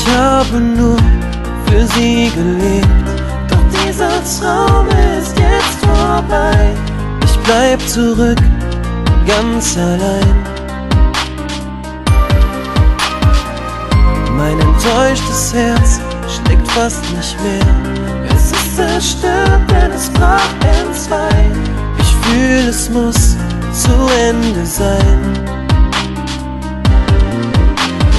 Ich habe nur für sie gelebt, doch dieser Traum ist jetzt vorbei. Ich bleib zurück, ganz allein. Mein enttäuschtes Herz schlägt fast nicht mehr. Es ist zerstört, denn es brach entzwei. Ich fühl, es muss zu Ende sein.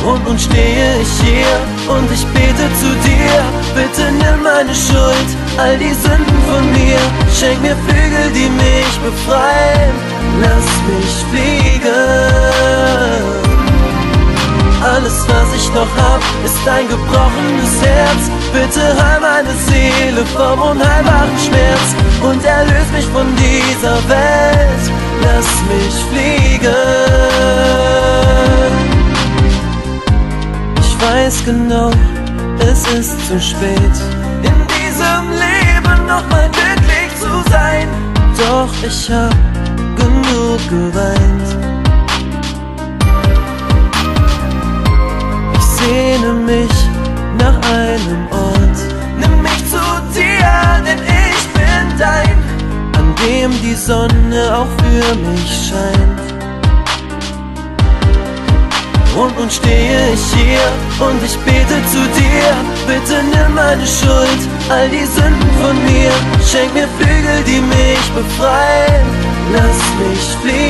Und nun stehe ich hier und ich bete zu dir. Bitte nimm meine Schuld, all die Sünden von mir. Schenk mir Flügel, die mich befreien. Lass mich fliegen. Alles, was ich noch hab, ist ein gebrochenes Herz. Bitte heil meine Seele vom unheilbaren Schmerz und erlöse mich von dieser Welt. Lass mich fliegen. Ich weiß genau, es ist zu spät, in diesem Leben nochmal glücklich zu sein. Doch ich hab genug geweint. Ich sehne mich nach einem Ort. Nimm mich zu dir, denn ich bin dein, an dem die Sonne auch für mich scheint. Und nun stehe ich hier und ich bete zu dir. Bitte nimm meine Schuld, all die Sünden von mir. Schenk mir Flügel, die mich befreien. Lass mich fliegen.